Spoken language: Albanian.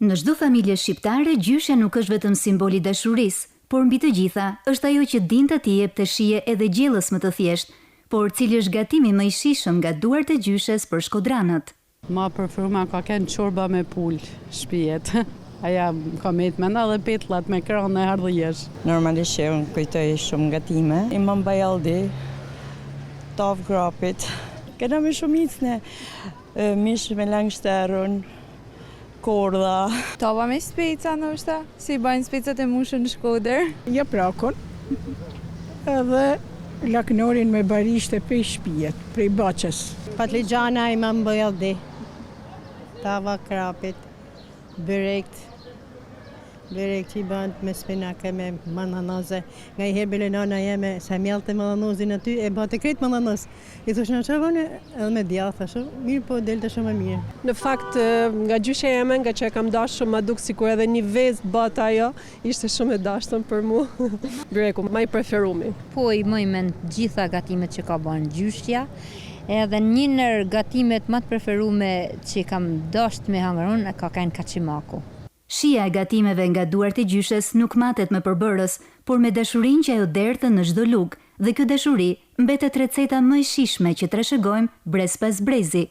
Në çdo familje shqiptare, gjyshja nuk është vetëm simboli i dashurisë, por mbi të gjitha është ajo që dinte t'i jepte shije edhe gjellës më të thjeshtë, por cili është gatimi më i shijshëm nga duart e gjyshes për shkodranët. Ma preferuar ka qenë çorba me pul, shpijet. Aja ka me të menda dhe petlat me kranë e hardhëjesh. Normalisht që unë kujtoj shumë gatime. Imam Bajaldi, tavë grapit. Kena me shumicën mish me langshterun, kordha. Tava me speca ndoshta, si bajnë specat e mushën në Shkodër. Ja prakon, edhe laknorin me barishte prej shpijet, prej Baçës. Patligjana Imam Bajaldi, tava krapit, byrekt që i bënd me spinake, me mananaze. Nga i herë belenana jeme, se mjallte mananozin aty, e bëte kretë mananoz. I thush në që vëne, edhe me djath, thashë, mirë po, delte shumë e mirë. Në fakt, nga gjyshe jeme, nga që e kam dashur shumë, ma duk sikur edhe një vezë bëta ajo, ishte shumë e dashtën për mu. Byreku, ma i preferumi. Po i mëj mend gjitha gatimet që ka bërë gjyshja, edhe një nër gatimet më të preferume që kam dasht me hangërun, ka qenë kaçimaku. Shija e gatimeve nga duart e gjyshes nuk matet me përbërës, por me dashurinë që ajo derdhte në çdo lugë, dhe kjo dashuri mbetet receta më e shijshme që trashëgojmë brez pas brezi.